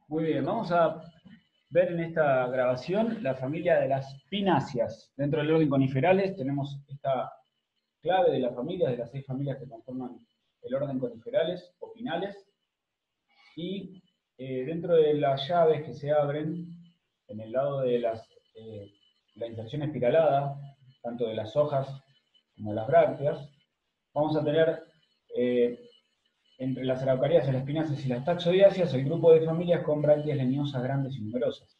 Muy bien, vamos a ver en esta grabación la familia de las pináceas. Dentro del orden coniferales tenemos esta clave de las familias, de las 6 familias que conforman el orden coniferales o pinales. Y dentro de las llaves que se abren, en el lado de la inserción espiralada, tanto de las hojas como de las brácteas, vamos a tener eh, entre las araucarias, las pináceas y las taxodiáceas, el grupo de familias con brácteas leñosas grandes y numerosas.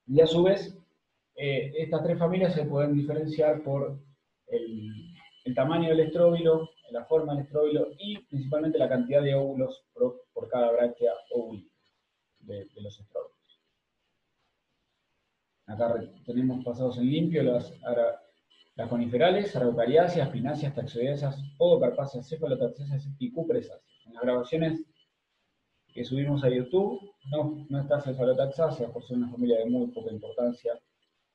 Y a su vez, estas 3 familias se pueden diferenciar por el tamaño del estróbilo, la forma del estróbilo y principalmente la cantidad de óvulos por cada bráctea óvulo de los estróbilos. Acá tenemos pasados en limpio las coniferales, araucariáceas, pináceas, taxodiáceas, podocarpáceas, cefalotaxáceas y cupresáceas. En las grabaciones que subimos a YouTube no está cefalotaxácea por ser una familia de muy poca importancia,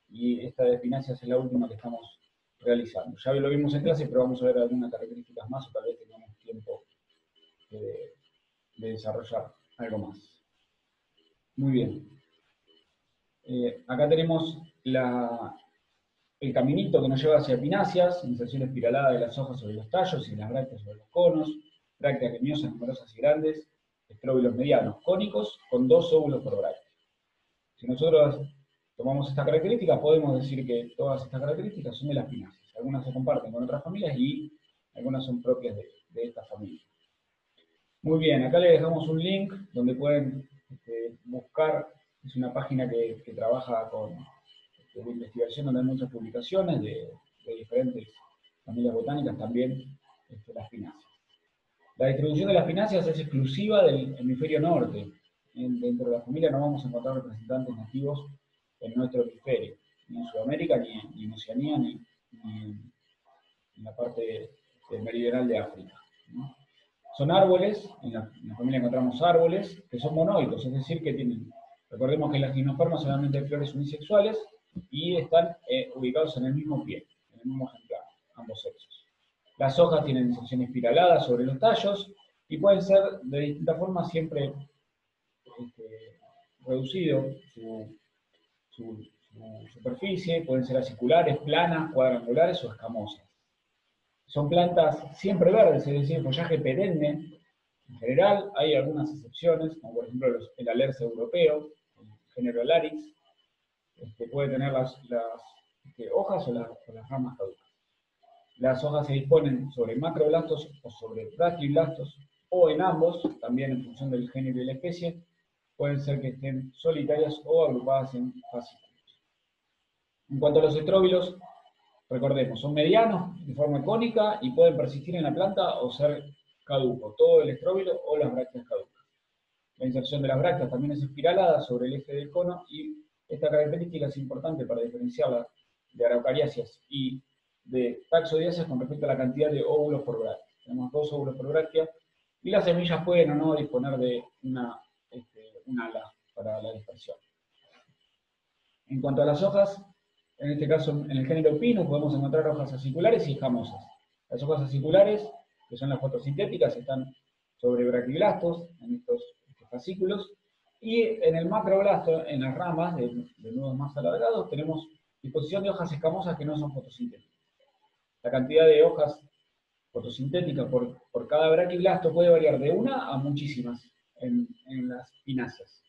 y esta de espináceas es la última que estamos realizando. Ya lo vimos en clase, pero vamos a ver algunas características más o tal vez tengamos tiempo de desarrollar algo más. Muy bien. Acá tenemos el caminito que nos lleva hacia epináceas, inserción espiralada de las hojas sobre los tallos y las brácteas sobre los conos, brácteas leñosas, numerosas y grandes, estróbilos medianos, cónicos, con 2 óvulos por bráctea. Si nosotros tomamos esta característica, podemos decir que todas estas características son de las pináceas. Algunas se comparten con otras familias y algunas son propias de esta familia. Muy bien, acá les dejamos un link donde pueden buscar. Es una página que trabaja con de investigación donde hay muchas publicaciones de diferentes familias botánicas, también las pináceas. La distribución de las pináceas es exclusiva del hemisferio norte. Dentro de la familia no vamos a encontrar representantes nativos en nuestro hemisferio, ni en Sudamérica, ni en Oceanía, ni en la parte meridional de África, ¿no? Son árboles, en la familia encontramos árboles que son monoicos, es decir, que tienen, recordemos que en las gimnospermas solamente hay flores unisexuales y están ubicados en el mismo pie, en el mismo ejemplar, ambos sexos. Las hojas tienen sección espiralada sobre los tallos y pueden ser de distintas formas, siempre reducido su superficie, pueden ser aciculares, planas, cuadrangulares o escamosas. Son plantas siempre verdes, es decir, follaje perenne. En general, hay algunas excepciones, como por ejemplo el alerce europeo, el género Larix, puede tener las hojas o las ramas caducas. Las hojas se disponen sobre macroblastos o sobre brachiblastos, o en ambos, también en función del género y la especie, pueden ser que estén solitarias o agrupadas en fascículos. En cuanto a los estróbilos, recordemos, son medianos, de forma cónica, y pueden persistir en la planta o ser caducos, todo el estróbilo o las brácteas caducas. La inserción de las brácteas también es espiralada sobre el eje del cono, y esta característica es importante para diferenciarla de araucariáceas y de taxodiáceas con respecto a la cantidad de óvulos por bráctea. Tenemos 2 óvulos por bráctea, y las semillas pueden o no disponer de un ala para la dispersión. En cuanto a las hojas, en este caso en el género Pinus podemos encontrar hojas aciculares y escamosas. Las hojas aciculares, que son las fotosintéticas, están sobre braquiblastos, en estos fascículos, y en el macroblasto, en las ramas de nudos más alargados, tenemos disposición de hojas escamosas que no son fotosintéticas. La cantidad de hojas fotosintéticas por cada braquiblasto puede variar de una a muchísimas en las pináceas.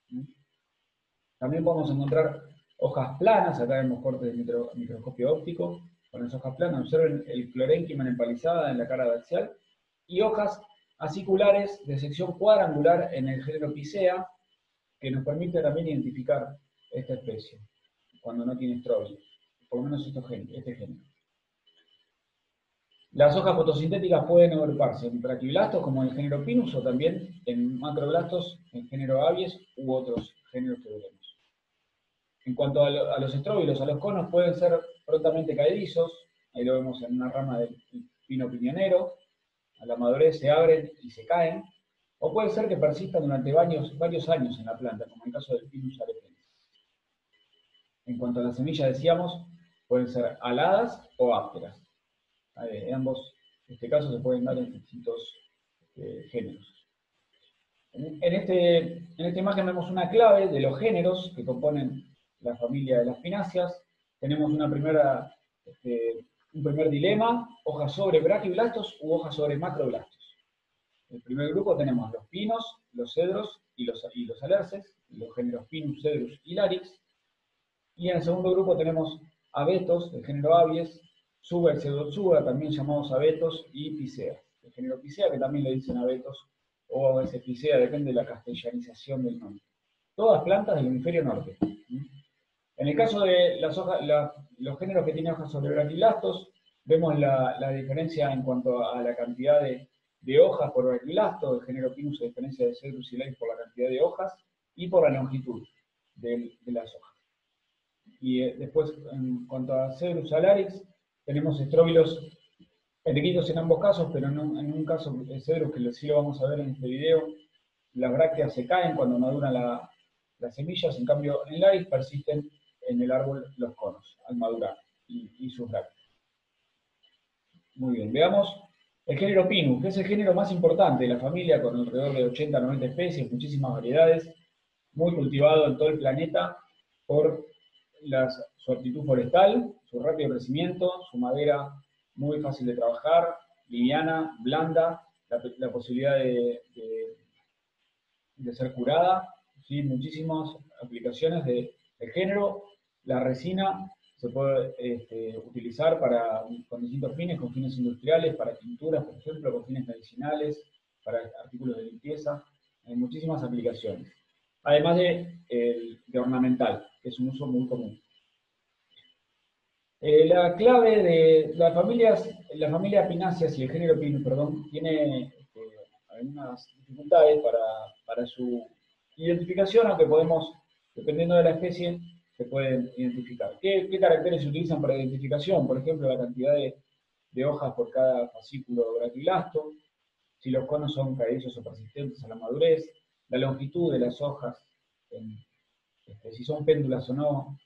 También podemos encontrar hojas planas. Acá vemos cortes de microscopio óptico con las hojas planas. Observen el clorénquima empalizada en la cara axial. Y hojas aciculares de sección cuadrangular en el género Picea, que nos permite también identificar esta especie cuando no tiene estróbilo, por lo menos este género. Las hojas fotosintéticas pueden agruparse en braquiblastos, como en el género Pinus, o también en macroblastos, en género Abies, u otros géneros que veremos. En cuanto a los estróbilos, a los conos, pueden ser prontamente caedizos. Ahí lo vemos en una rama del pino piñonero. A la madurez se abren y se caen. O puede ser que persistan durante varios años en la planta, como en el caso del Pinus aretensis. En cuanto a las semillas, decíamos, pueden ser aladas o ásperas. En ambos casos se pueden dar en distintos géneros. En esta imagen vemos una clave de los géneros que componen la familia de las pináceas. Tenemos un primer dilema, hojas sobre braquiblastos u hojas sobre macroblastos. En el primer grupo tenemos los pinos, los cedros y los alerces, los géneros Pinus, Cedrus y Larix. Y en el segundo grupo tenemos abetos, del género Abies, Tsuga y Pseudotsuga, también llamados abetos, y Picea, del género Picea, que también le dicen abetos, o a veces Picea, depende de la castellanización del nombre. Todas plantas del hemisferio norte. En el caso de los géneros que tienen hojas sobre braquilastos, vemos la diferencia en cuanto a la cantidad de hojas por braquilasto. El género Pinus se diferencia de Cedrus y Larix por la cantidad de hojas y por la longitud de las hojas. Y después, en cuanto a Cedrus alarix, tenemos estróbilos pequeñitos en ambos casos, pero en un caso de Cedrus, que sí lo vamos a ver en este video, las brácteas se caen cuando maduran las semillas, en cambio en Larix persisten en el árbol los conos al madurar y sus brácteas. Muy bien, veamos el género Pinus, que es el género más importante de la familia, con alrededor de 80 a 90 especies, muchísimas variedades, muy cultivado en todo el planeta por su aptitud forestal, su rápido crecimiento, su madera muy fácil de trabajar, liviana, blanda, la posibilidad de ser curada, ¿sí? Muchísimas aplicaciones del género. La resina se puede utilizar con distintos fines, con fines industriales, para pinturas, por ejemplo, con fines medicinales, para artículos de limpieza, hay muchísimas aplicaciones. Además de ornamental, que es un uso muy común. La clave de la familia Pináceas y el género Pinus, perdón, tiene algunas dificultades para su identificación, aunque podemos, dependiendo de la especie, se pueden identificar. ¿Qué caracteres se utilizan para identificación? Por ejemplo, la cantidad de hojas por cada fascículo braquilasto, si los conos son caedizos o persistentes a la madurez, la longitud de las hojas, si son péndulas o no,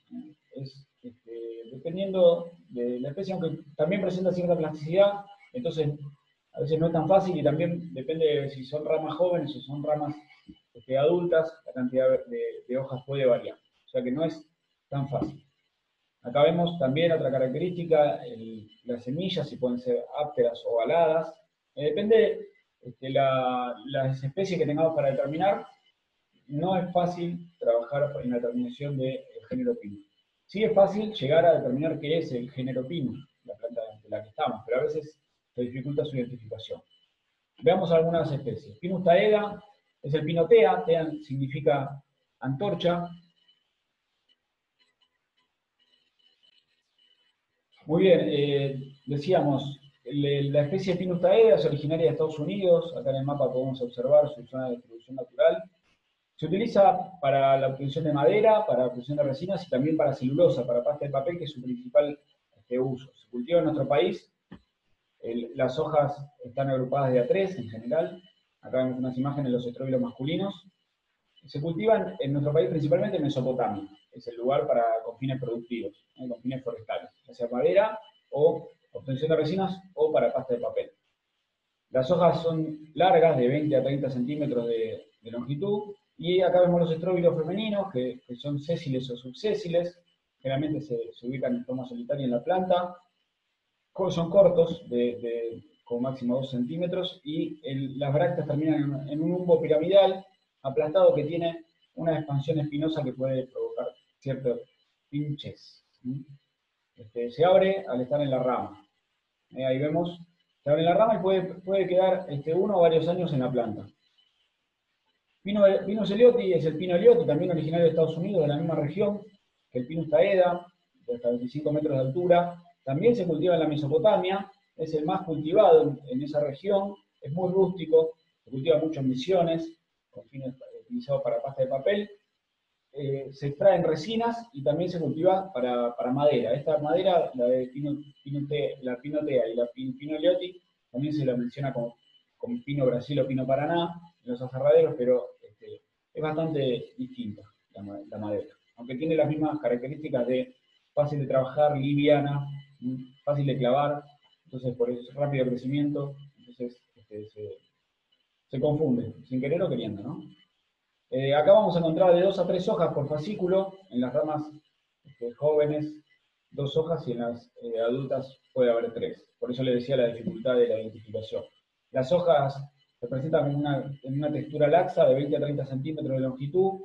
dependiendo de la especie, aunque también presenta cierta plasticidad, entonces a veces no es tan fácil y también depende de si son ramas jóvenes o son ramas adultas, la cantidad de hojas puede variar, o sea que no es tan fácil. Acá vemos también otra característica, las semillas, si pueden ser ápteras o aladas, depende de las especies que tengamos para determinar. No es fácil trabajar en la determinación del género Pinus. Sí es fácil llegar a determinar qué es el género Pinus, la planta de la que estamos, pero a veces se dificulta su identificación. Veamos algunas especies. Pinus taeda es el pino tea, tea significa antorcha. Muy bien, decíamos, la especie Pinus taeda es originaria de Estados Unidos, acá en el mapa podemos observar su zona de distribución natural. Se utiliza para la obtención de madera, para la obtención de resinas y también para celulosa, para pasta de papel, que es su principal uso. Se cultiva en nuestro país, las hojas están agrupadas de A3 en general, acá vemos unas imágenes de los estróbilos masculinos. Se cultivan en nuestro país principalmente en Mesopotamia, es el lugar con fines productivos, con fines forestales, ya sea madera o obtención de resinas o para pasta de papel. Las hojas son largas, de 20 a 30 centímetros de longitud, y acá vemos los estróbilos femeninos, que son sésiles o subsésiles, generalmente se ubican en forma solitaria en la planta, son cortos, con máximo 2 centímetros, y las brácteas terminan en un humbo piramidal, aplastado, que tiene una expansión espinosa que puede provocar ciertos pinches. Se abre al estar en la rama. Ahí vemos, se abre en la rama y puede quedar uno o varios años en la planta. Pinus elioti es el pino elioti, también originario de Estados Unidos, de la misma región que el Pinus taeda, de hasta 25 metros de altura. También se cultiva en la Mesopotamia, es el más cultivado en esa región, es muy rústico, se cultiva mucho en Misiones, con fines utilizados para pasta de papel. Se extraen resinas y también se cultiva para madera. Esta madera, la de la pinotea y la pino elioti, también se la menciona como pino Brasil o pino Paraná en los aserraderos, pero es bastante distinta la madera, aunque tiene las mismas características de fácil de trabajar, liviana, fácil de clavar, entonces por eso rápido crecimiento, entonces Se confunde, sin querer o queriendo, ¿no? Acá vamos a encontrar de 2 a 3 hojas por fascículo, en las ramas jóvenes 2 hojas y en las adultas puede haber 3. Por eso le decía la dificultad de la identificación. Las hojas se presentan en una textura laxa de 20 a 30 centímetros de longitud,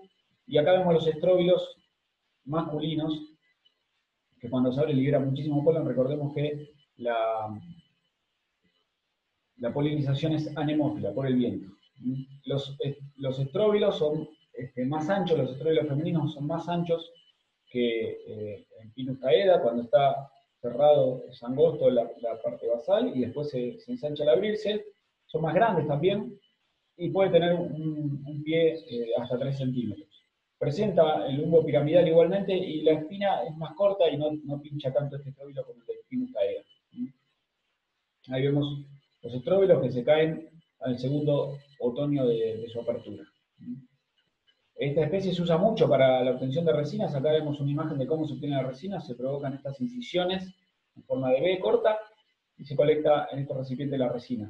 y acá vemos los estróbilos masculinos, que cuando se abre libera muchísimo polen. Recordemos que la polinización es anemófila, por el viento. Los estróbilos son más anchos, los estróbilos femeninos son más anchos que en Pinus caeda, cuando está cerrado, es angosto la parte basal, y después se ensancha al abrirse. Son más grandes también, y puede tener un pie hasta 3 centímetros. Presenta el lumbo piramidal igualmente, y la espina es más corta y no pincha tanto este estróbilo como el de Pinus caeda. Ahí vemos los estróbilos que se caen al segundo otoño de su apertura. Esta especie se usa mucho para la obtención de resinas. Acá vemos una imagen de cómo se obtiene la resina. Se provocan estas incisiones en forma de V corta y se colecta en estos recipientes la resina.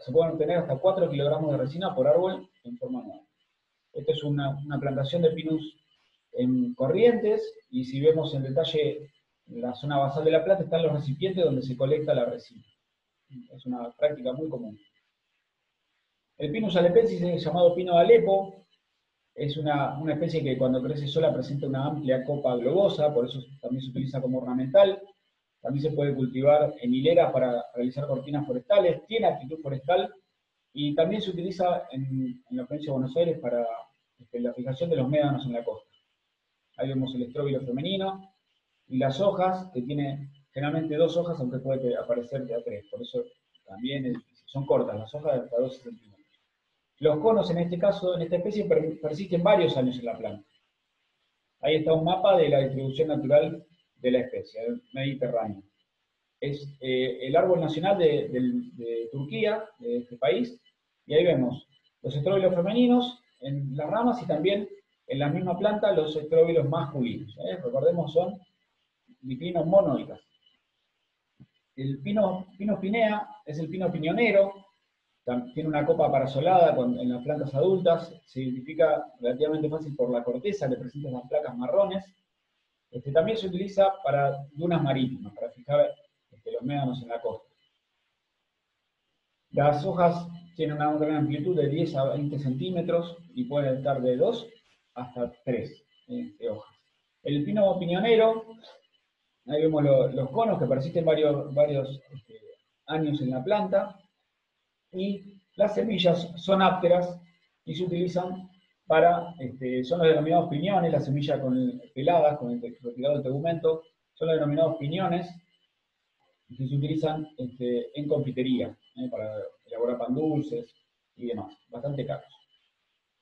Se pueden obtener hasta 4 kilogramos de resina por árbol en forma anual. Esta es una plantación de Pinus en Corrientes, y si vemos en detalle en la zona basal de la planta están los recipientes donde se colecta la resina. Es una práctica muy común. El Pinus alepensis es llamado pino de Alepo. Es una especie que cuando crece sola presenta una amplia copa globosa, por eso también se utiliza como ornamental. También se puede cultivar en hileras para realizar cortinas forestales, tiene actitud forestal, y también se utiliza en la provincia de Buenos Aires para la fijación de los médanos en la costa. Ahí vemos el estróbilo femenino, y las hojas, que tiene generalmente 2 hojas, aunque puede aparecer de a 3, por eso también es difícil. Son cortas las hojas, de hasta 12 centímetros. Los conos, en este caso, en esta especie, persisten varios años en la planta. Ahí está un mapa de la distribución natural de la especie, el Mediterráneo. Es el árbol nacional de Turquía, de este país, y ahí vemos los estróbilos femeninos en las ramas, y también en la misma planta los estróbilos masculinos. Recordemos, son diclinos monoicas. El Pinus pinea es el pino piñonero. Tiene una copa parasolada en las plantas adultas. Se identifica relativamente fácil por la corteza, que presenta las placas marrones. También se utiliza para dunas marítimas, para fijar los médanos en la costa. Las hojas tienen una gran amplitud de 10 a 20 centímetros y pueden estar de 2 hasta 3 hojas. El pino piñonero, ahí vemos los conos que persisten varios años en la planta, y las semillas son ápteras y se utilizan para, son los denominados piñones, las semillas peladas, con el retirado del tegumento, son los denominados piñones, que se utilizan en confitería, para elaborar pan dulces y demás, bastante caros.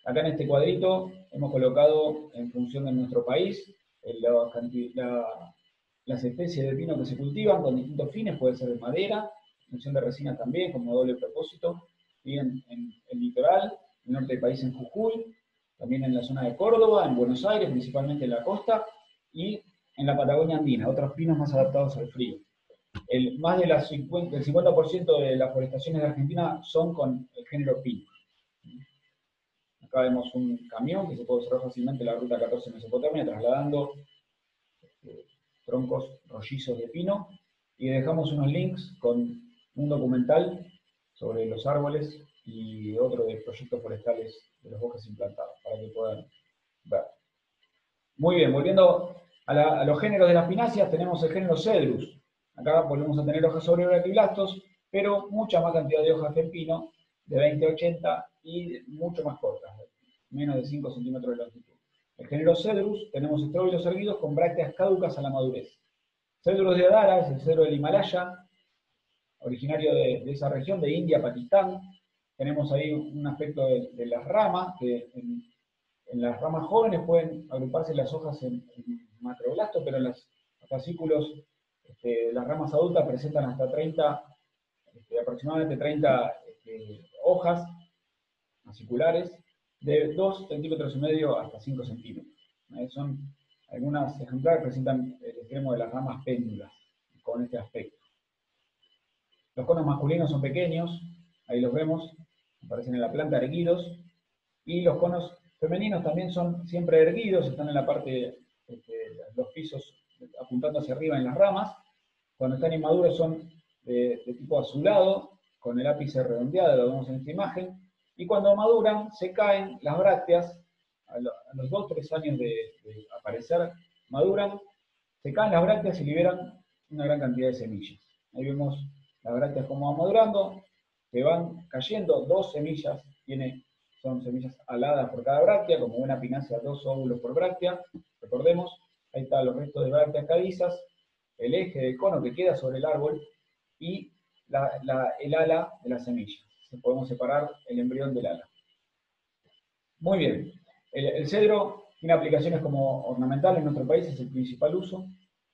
Acá en este cuadrito hemos colocado, en función de nuestro país, las especies de pino que se cultivan con distintos fines. Puede ser de madera, función de resina también, como doble propósito, y en el litoral, en el norte del país en Jujuy, también en la zona de Córdoba, en Buenos Aires, principalmente en la costa, y en la Patagonia andina, otros pinos más adaptados al frío. Más del 50% de las forestaciones de Argentina son con el género pino. Acá vemos un camión que se puede observar fácilmente la ruta 14 en Mesopotamia, trasladando troncos rollizos de pino, y dejamos unos links con un documental sobre los árboles y otro de proyectos forestales de los bosques implantados, para que puedan ver. Muy bien, volviendo a los géneros de las pináceas, tenemos el género Cedrus. Acá volvemos a tener hojas sobre brachiblastos, pero mucha más cantidad de hojas que el pino, de 20 a 80, y mucho más cortas, menos de 5 centímetros de longitud. El género Cedrus, tenemos estróbilos erguidos con brácteas caducas a la madurez. Cedrus de Adara es el cedro del Himalaya, originario de esa región, de India, Pakistán. Tenemos ahí un aspecto de las ramas, que en las ramas jóvenes pueden agruparse las hojas en macroblastos, pero en los fascículos, las ramas adultas presentan hasta 30, aproximadamente 30 hojas fasciculares, de 2,5 centímetros hasta 5 centímetros. Algunas ejemplares presentan el extremo de las ramas péndulas, con este aspecto. Los conos masculinos son pequeños, ahí los vemos, aparecen en la planta erguidos, y los conos femeninos también son siempre erguidos, están en la parte, los pisos apuntando hacia arriba en las ramas. Cuando están inmaduros son de tipo azulado, con el ápice redondeado, lo vemos en esta imagen, y cuando maduran se caen las brácteas, a los 2-3 años de aparecer, maduran, se caen las brácteas y liberan una gran cantidad de semillas. Ahí vemos las brácteas como van madurando, se van cayendo 2 semillas, son semillas aladas por cada bráctea, como una pinácea, 2 óvulos por bráctea, recordemos, ahí están los restos de brácteas calizas, el eje del cono que queda sobre el árbol, y el ala de la semilla. Podemos separar el embrión del ala. Muy bien. El cedro tiene aplicaciones como ornamental en nuestro país, es el principal uso,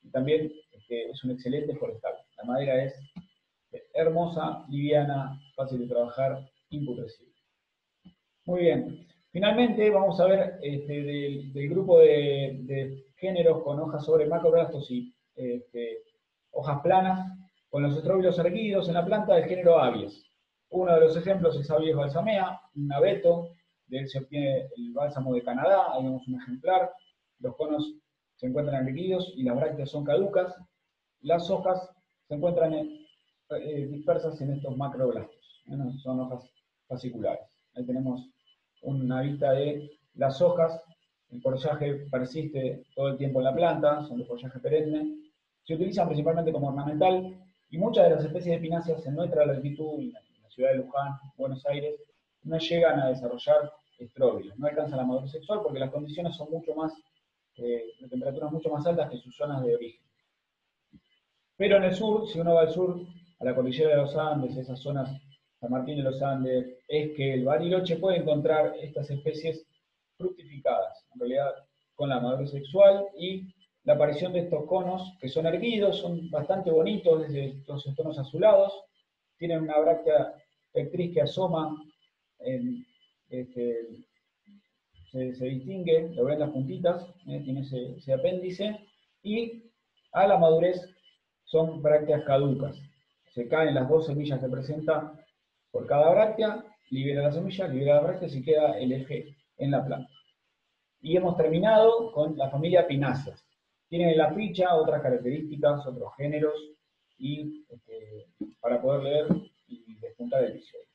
y también es un excelente forestal. La madera es hermosa, liviana, fácil de trabajar, imputrescible. Muy bien. Finalmente vamos a ver del grupo de géneros con hojas sobre macroblastos y hojas planas, con los estróbilos erguidos en la planta del género Abies. Uno de los ejemplos es Abies balsamea, un abeto, de él se obtiene el bálsamo de Canadá, ahí vemos un ejemplar. Los conos se encuentran erguidos y las brácteas son caducas. Las hojas se encuentran dispersas en estos macroblastos, son hojas fasciculares. Ahí tenemos una vista de las hojas. El follaje persiste todo el tiempo en la planta, son de follaje perenne. Se utilizan principalmente como ornamental, y muchas de las especies de pináceas en nuestra latitud, en la ciudad de Luján, Buenos Aires, no llegan a desarrollar estróbilos, no alcanzan la madurez sexual porque las condiciones son mucho más, de temperaturas mucho más altas que sus zonas de origen. Pero en el sur, si uno va al sur, a la cordillera de los Andes, esas zonas, San Martín de los Andes, Esquel, Bariloche, puede encontrar estas especies fructificadas, en realidad con la madurez sexual y la aparición de estos conos que son erguidos, son bastante bonitos, desde estos tonos azulados, tienen una bráctea pectriz que asoma, se distingue, lo ven las puntitas, tiene ese apéndice, y a la madurez son brácteas caducas. Se caen las 2 semillas que presenta por cada bráctea, libera la semilla, libera la bráctea y queda el eje en la planta. Y hemos terminado con la familia Pináceas. Tienen en la ficha otras características, otros géneros, y para poder leer y despuntar el episodio.